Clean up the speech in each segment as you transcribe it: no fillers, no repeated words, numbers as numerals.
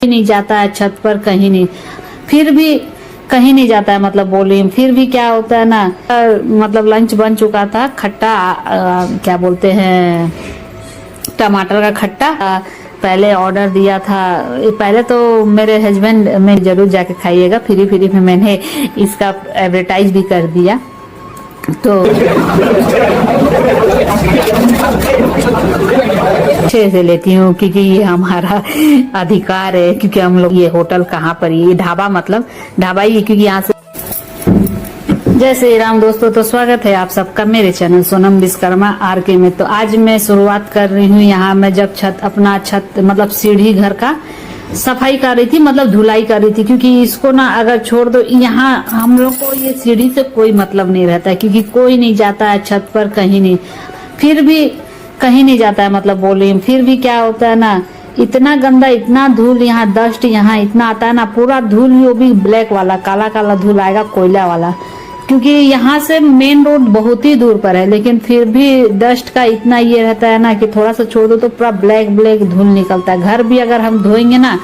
नहीं जाता है छत पर, कहीं नहीं, फिर भी कहीं नहीं जाता है, मतलब बोली फिर भी क्या होता है ना, मतलब लंच बन चुका था, खट्टा क्या बोलते हैं, टमाटर का खट्टा पहले ऑर्डर दिया था। पहले तो मेरे हस्बैंड में जरूर जाके खाइएगा, फ्री फ्री में मैंने इसका एडवर्टाइज भी कर दिया। तो अच्छे से लेती हूँ क्योंकि ये हमारा अधिकार है, क्योंकि हम लोग ये होटल कहाँ पर, ये ढाबा, मतलब ढाबा ही, क्योंकि यहाँ से। जय श्री राम दोस्तों, तो स्वागत है आप सबका मेरे चैनल सोनम विश्वकर्मा आरके में। तो आज मैं शुरुआत कर रही हूँ, यहाँ मैं जब अपना छत मतलब सीढ़ी घर का सफाई कर रही थी, मतलब धुलाई कर रही थी, क्योंकि इसको ना अगर छोड़ दो, यहाँ हम लोग को ये सीढ़ी से कोई मतलब नहीं रहता है, क्योंकि कोई नहीं जाता है छत पर, कहीं नहीं, फिर भी कहीं नहीं जाता है, मतलब बोल रही हूँ। फिर भी क्या होता है ना, इतना गंदा, इतना धूल, यहाँ डस्ट यहाँ इतना आता है ना, पूरा धूल, वो भी ब्लैक वाला, काला काला धूल आएगा, कोयला वाला, क्योंकि यहाँ से मेन रोड बहुत ही दूर पर है, लेकिन फिर भी डस्ट का इतना ये रहता है ना कि थोड़ा सा छोड़ दो तो पूरा ब्लैक ब्लैक धूल निकलता है। घर भी अगर हम धोएंगे ना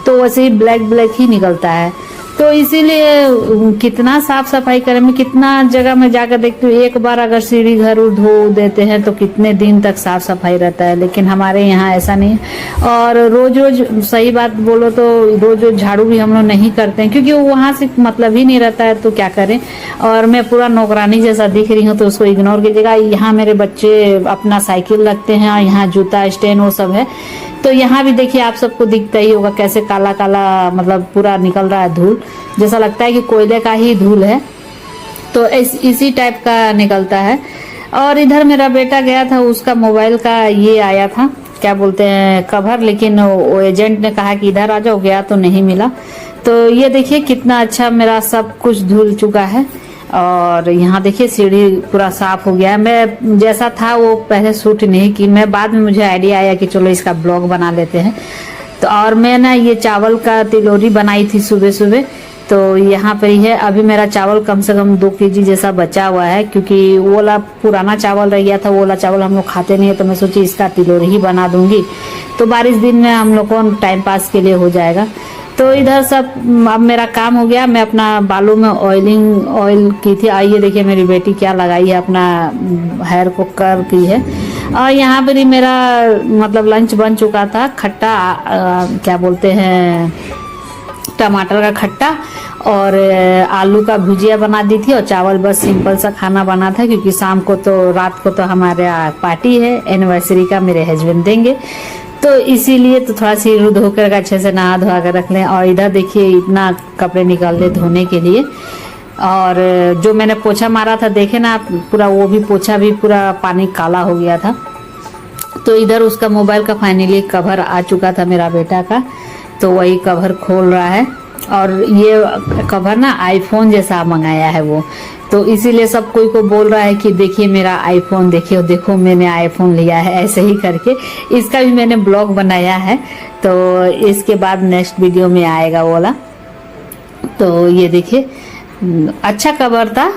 तो वैसे ही ब्लैक ब्लैक ही निकलता है। तो इसीलिए कितना साफ सफाई करें, मैं कितना जगह में जाकर देखती हूँ, एक बार अगर सीढ़ी घर धो देते हैं तो कितने दिन तक साफ सफाई रहता है, लेकिन हमारे यहाँ ऐसा नहीं है। और रोज रोज, सही बात बोलो तो रोज रोज झाड़ू भी हम लोग नहीं करते हैं, क्योंकि वहाँ से मतलब ही नहीं रहता है, तो क्या करें। और मैं पूरा नौकरानी जैसा दिख रही हूँ, तो उसको इग्नोर कीजिएगा। यहाँ मेरे बच्चे अपना साइकिल रखते हैं और यहाँ जूता स्टैंड वो सब है, तो यहाँ भी देखिए आप सबको दिखता ही होगा कैसे काला काला, मतलब पूरा निकल रहा है धूल, जैसा लगता है कि कोयले का ही धूल है, तो इसी टाइप का निकलता है। और इधर मेरा बेटा गया था, उसका मोबाइल का ये आया था, क्या बोलते हैं, कवर, लेकिन वो एजेंट ने कहा कि इधर आ जाओ, गया तो नहीं मिला। तो ये देखिए कितना अच्छा मेरा सब कुछ धुल चुका है। और यहाँ देखिए सीढ़ी पूरा साफ हो गया है। मैं जैसा था वो पहले शूट नहीं की, मैं बाद में मुझे आइडिया आया कि चलो इसका ब्लॉग बना लेते हैं। तो और मैं ना ये चावल का तिलोरी बनाई थी सुबह सुबह, तो यहाँ पे ही है। अभी मेरा चावल कम से कम 2 केजी जैसा बचा हुआ है, क्योंकि वो वाला पुराना चावल रह गया था, वो वाला चावल हम लोग खाते नहीं है, तो मैं सोची इसका तिलोरी ही बना दूंगी, तो बारिश दिन में हम लोग को टाइम पास के लिए हो जाएगा। तो इधर सब अब मेरा काम हो गया, मैं अपना बालों में ऑयल की थी। आइए देखिए मेरी बेटी क्या लगाई है, अपना हेयर को कर की है। और यहाँ पर ही मेरा मतलब लंच बन चुका था, खट्टा क्या बोलते हैं, टमाटर का खट्टा और आलू का भुजिया बना दी थी, और चावल बस सिंपल सा खाना बना था, क्योंकि शाम को तो रात को तो हमारे पार्टी है एनिवर्सरी का, मेरे हस्बैंड देंगे, तो इसीलिए तो थोड़ा सी रूध होकर अच्छे से नहा धोआ कर रख लें। और इधर देखिए इतना कपड़े निकाल ले धोने के लिए, और जो मैंने पोछा मारा था देखे ना पूरा, वो भी पोछा भी पूरा पानी काला हो गया था। तो इधर उसका मोबाइल का फाइनली कवर आ चुका था मेरा बेटा का, तो वही कवर खोल रहा है। और ये कवर ना आईफोन जैसा मंगाया है वो, तो इसीलिए सब कोई को बोल रहा है कि देखिए मेरा आईफोन, देखिए देखो मैंने आईफोन लिया है, ऐसे ही करके इसका भी मैंने ब्लॉग बनाया है, तो इसके बाद नेक्स्ट वीडियो में आएगा वो वाला। तो ये देखिए अच्छा कवर था,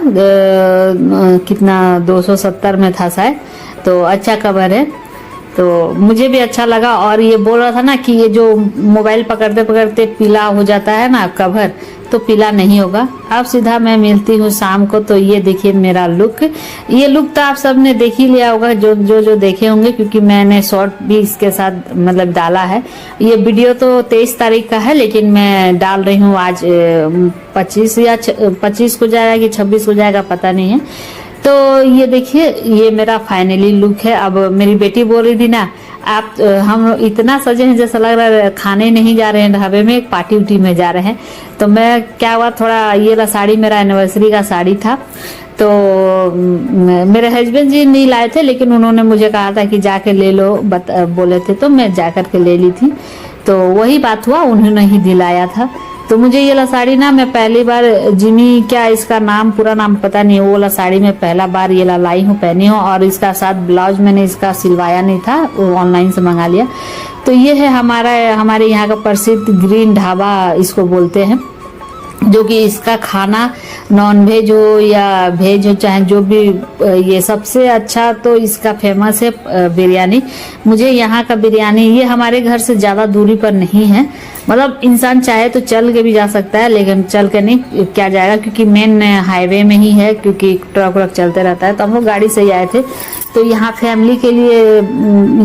कितना 270 में था शायद, तो अच्छा कवर है, तो मुझे भी अच्छा लगा। और ये बोल रहा था ना कि ये जो मोबाइल पकड़ते पकड़ते पीला हो जाता है ना कवर, तो पीला नहीं होगा। अब सीधा मैं मिलती हूँ शाम को। तो ये देखिए मेरा लुक, ये लुक तो आप सबने देख ही लिया होगा, जो देखे होंगे, क्योंकि मैंने शॉर्ट भी इसके साथ मतलब डाला है। ये वीडियो तो 23 तारीख का है, लेकिन मैं डाल रही हूँ आज 25 को जाएगा कि 26 को जाएगा पता नहीं है। तो ये देखिए ये मेरा फाइनली लुक है। अब मेरी बेटी बोल रही थी ना, आप हम इतना सजे हैं जैसा लग रहा है खाने नहीं जा रहे हैं ढाबे में, पार्टी उटी में जा रहे हैं। तो मैं क्या हुआ, थोड़ा ये ला साड़ी मेरा एनिवर्सरी का साड़ी था, तो मेरे हस्बैंड जी नहीं लाए थे, लेकिन उन्होंने मुझे कहा था कि जाके ले लो, बोले थे, तो मैं जाकर के ले ली थी। तो वही बात हुआ, उन्होंने ही दिलाया था। तो मुझे ये वाला साड़ी ना, मैं पहली बार जिमी, क्या इसका नाम पूरा नाम पता नहीं, वो वाला साड़ी मैं पहला बार ये लाई हूँ, पहनी हूँ। और इसका साथ ब्लाउज मैंने इसका सिलवाया नहीं था, वो ऑनलाइन से मंगा लिया। तो ये है हमारे यहाँ का प्रसिद्ध ग्रीन ढाबा इसको बोलते हैं। जो कि इसका खाना नॉन वेज हो या वेज हो, चाहे जो भी, ये सबसे अच्छा तो इसका फेमस है बिरयानी। मुझे यहाँ का बिरयानी, ये हमारे घर से ज़्यादा दूरी पर नहीं है, मतलब इंसान चाहे तो चल के भी जा सकता है, लेकिन चल के नहीं क्या जाएगा क्योंकि मेन हाईवे में ही है, क्योंकि ट्रक व्रक चलते रहता है। तो हम लोग गाड़ी से ही आए थे, तो यहाँ फैमिली के लिए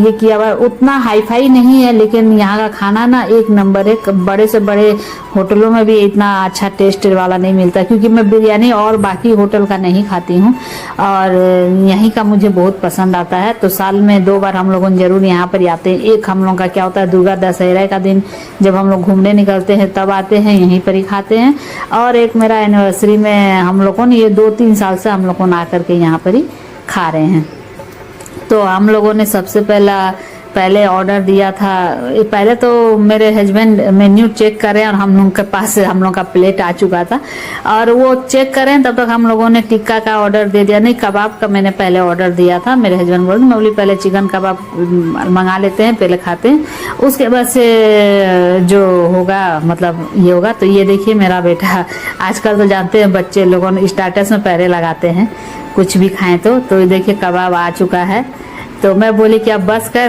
ये किया हुआ। उतना हाई फाई नहीं है, लेकिन यहाँ का खाना ना एक नंबर है। बड़े से बड़े होटलों में भी इतना अच्छा टेस्ट वाला नहीं मिलता, क्योंकि मैं बिरयानी और बाकी होटल का नहीं खाती हूँ, और यहीं का मुझे बहुत पसंद आता है। तो साल में 2 बार हम लोग जरूर यहाँ पर आते हैं। एक हम लोग का क्या होता है, दुर्गा दशहरा का दिन जब हम लोग घूमने निकलते हैं तब आते हैं, यहीं पर ही खाते हैं। और एक मेरा एनिवर्सरी में हम लोगों ने, ये 2-3 साल से हम लोगों ने आकर के यहाँ पर ही खा रहे हैं। तो हम लोगों ने सबसे पहले ऑर्डर दिया था। पहले तो मेरे हस्बैंड मेन्यू चेक करें, और हम लोग के पास हम लोग का प्लेट आ चुका था, और वो चेक करें तब तक हम लोगों ने टिक्का का ऑर्डर दे दिया। नहीं, कबाब का मैंने पहले ऑर्डर दिया था। मेरे हस्बैंड बोले मैं बोली पहले चिकन कबाब मंगा लेते हैं, पहले खाते हैं, उसके बाद से जो होगा मतलब ये होगा। तो ये देखिए मेरा बेटा, आजकल तो जानते हैं बच्चे लोगों ने स्टार्टर्स में पैरे लगाते हैं कुछ भी खाएं तो देखिए कबाब आ चुका है। तो मैं बोली कि अब बस कर,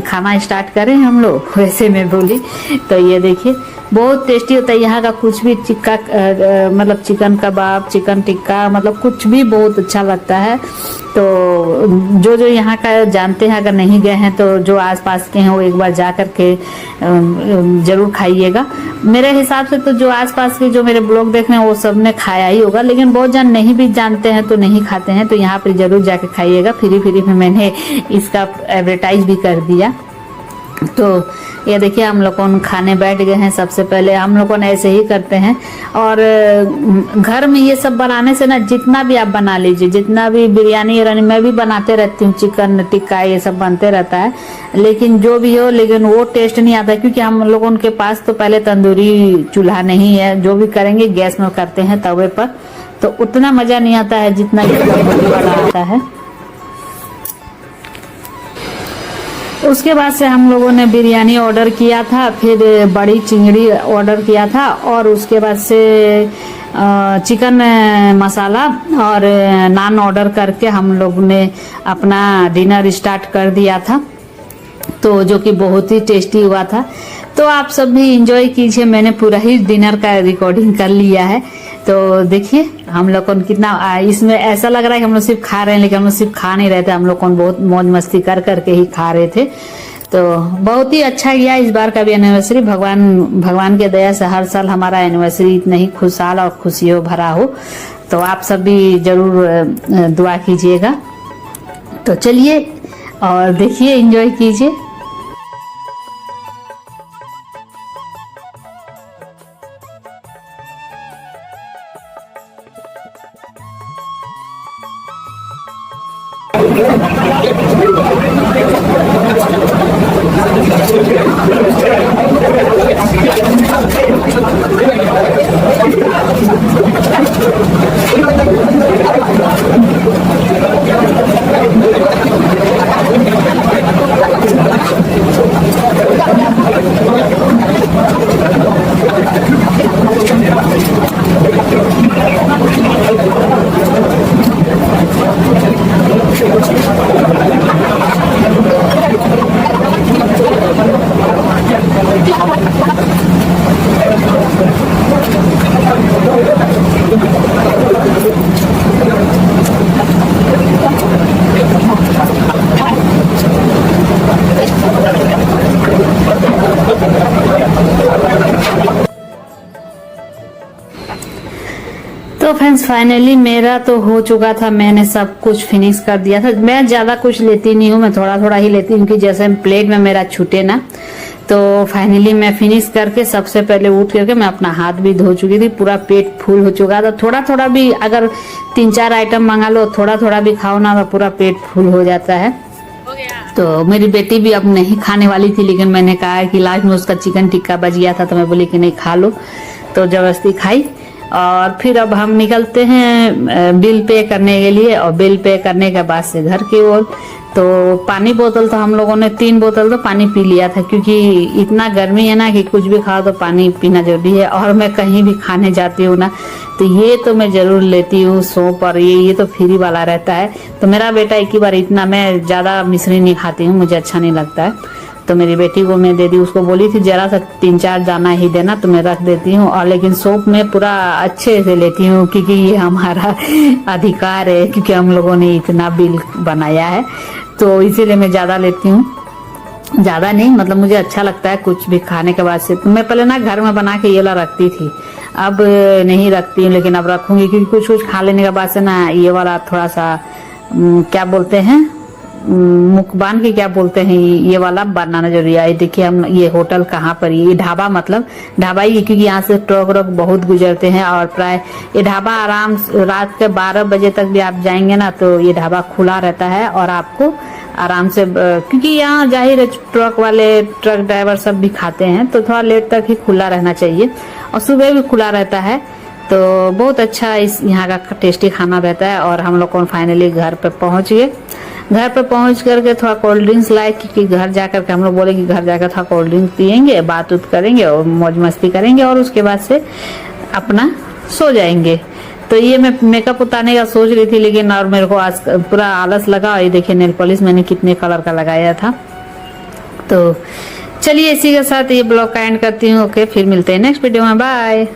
खाना स्टार्ट करें हम लोग, वैसे मैं बोली। तो ये देखिए बहुत टेस्टी होता है यहाँ का कुछ भी, मतलब चिकन कबाब, चिकन टिक्का, मतलब कुछ भी बहुत अच्छा लगता है। तो जो यहाँ का जानते हैं, अगर नहीं गए हैं तो जो आसपास के हैं वो एक बार जा कर के जरूर खाइएगा। मेरे हिसाब से तो जो आसपास के जो मेरे ब्लॉग देख रहे हैं वो सब ने खाया ही होगा, लेकिन बहुत जन नहीं भी जानते हैं तो नहीं खाते हैं। तो यहाँ पर जरूर जाके खाइएगा। फ्री में मैंने इसका एडवर्टाइज भी कर दिया। तो ये देखिए हम लोग खाने बैठ गए हैं। सबसे पहले हम लोगों ने ऐसे ही करते हैं, और घर में ये सब बनाने से ना, जितना भी आप बना लीजिए, जितना भी बिरयानी मैं भी बनाते रहती हूँ, चिकन टिक्का ये सब बनते रहता है, लेकिन जो भी हो, लेकिन वो टेस्ट नहीं आता, क्योंकि हम लोगों के पास तो पहले तंदूरी चूल्हा नहीं है। जो भी करेंगे गैस में करते हैं, तवे पर, तो उतना मजा नहीं आता है जितना वाला आता है। उसके बाद से हम लोगों ने बिरयानी ऑर्डर किया था, फिर बड़ी चिंगड़ी ऑर्डर किया था, और उसके बाद से चिकन मसाला और नान ऑर्डर करके हम लोग ने अपना डिनर स्टार्ट कर दिया था। तो जो कि बहुत ही टेस्टी हुआ था। तो आप सब भी इंजॉय कीजिए। मैंने पूरा ही डिनर का रिकॉर्डिंग कर लिया है। तो देखिए हम लोग को कितना इसमें ऐसा लग रहा है कि हम लोग सिर्फ खा रहे हैं, लेकिन हम लोग सिर्फ खा नहीं रहे थे, हम लोग को बहुत मौज मस्ती कर करके ही खा रहे थे। तो बहुत ही अच्छा गया इस बार का भी एनिवर्सरी। भगवान के दया से हर साल हमारा एनिवर्सरी इतना ही खुशहाल और खुशियों भरा हो। तो आप सब भी जरूर दुआ कीजिएगा। तो चलिए और देखिए, एंजॉय कीजिए। तो फ्रेंड्स फाइनली मेरा तो हो चुका था। मैंने सब कुछ फिनिश कर दिया था। मैं ज्यादा कुछ लेती नहीं हूँ, मैं थोड़ा थोड़ा ही लेती हूँ कि जैसे प्लेट में मेरा छूटे ना। तो फाइनली मैं फिनिश करके सबसे पहले उठ करके मैं अपना हाथ भी धो चुकी थी। पूरा पेट फुल हो चुका था। थोड़ा थोड़ा भी अगर 3-4 आइटम मंगा लो, थोड़ा थोड़ा भी खाओ ना, तो पूरा पेट फुल हो जाता है। तो मेरी बेटी भी अब नहीं खाने वाली थी, लेकिन मैंने कहा कि लास्ट में उसका चिकन टिक्का बच गया था, तो मैं बोली कि नहीं खा लो, तो जबरदस्ती खाई। और फिर अब हम निकलते हैं बिल पे करने के लिए, और बिल पे करने के बाद से घर की ओर। तो पानी बोतल तो हम लोगों ने 3 बोतल तो पानी पी लिया था, क्योंकि इतना गर्मी है ना कि कुछ भी खाओ तो पानी पीना जरूरी है। और मैं कहीं भी खाने जाती हूँ ना तो ये तो मैं जरूर लेती हूँ सौंफ, और ये तो फ्री वाला रहता है। तो मेरा बेटा एक ही बार, इतना मैं ज्यादा मिश्री नहीं खाती हूँ, मुझे अच्छा नहीं लगता है। तो मेरी बेटी को मैं दे दी, उसको बोली थी जरा सा 3-4 दाना ही देना, तो मैं रख देती हूँ। और लेकिन सौंफ में पूरा अच्छे से लेती हूँ, क्योंकि ये हमारा अधिकार है, क्योंकि हम लोगों ने इतना बिल बनाया है, तो इसीलिए मैं ज्यादा लेती हूँ। ज्यादा नहीं, मतलब मुझे अच्छा लगता है कुछ भी खाने के बाद से। तो मैं पहले ना घर में बना के ये वाला रखती थी, अब नहीं रखती हूँ, लेकिन अब रखूंगी, क्योंकि कुछ कुछ खा लेने के बाद से ना ये वाला थोड़ा सा क्या बोलते हैं, मुखबान के क्या बोलते हैं, ये वाला बनाना जरूरी है। देखिए हम ये होटल कहाँ पर, ये ढाबा, मतलब ढाबा ही, क्योंकि यहाँ से ट्रक व्रक बहुत गुजरते हैं। और प्राय ये ढाबा आराम रात के 12 बजे तक भी आप जाएंगे ना तो ये ढाबा खुला रहता है, और आपको आराम से, क्योंकि यहाँ जाहिर है ट्रक वाले, ट्रक ड्राइवर सब भी खाते हैं, तो थोड़ा लेट तक ही खुला रहना चाहिए, और सुबह भी खुला रहता है। तो बहुत अच्छा इस यहाँ का टेस्टी खाना रहता है। और हम लोग को फाइनली घर पे पहुंच गए। घर पे पहुंच करके थोड़ा कोल्ड ड्रिंक्स लाए, क्योंकि घर जाकर के हम लोग बोले कि घर जाकर थोड़ा कोल्ड ड्रिंक्स पियेंगे, बात उत करेंगे और मौज मस्ती करेंगे, और उसके बाद से अपना सो जाएंगे। तो ये मैं मेकअप उतारने का सोच रही थी, लेकिन और मेरे को आज पूरा आलस लगा। और ये देखिए नेल पॉलिश मैंने कितने कलर का लगाया था। तो चलिए इसी के साथ ये ब्लॉग का एंड करती हूँ। ओके, फिर मिलते हैं नेक्स्ट वीडियो में, बाय।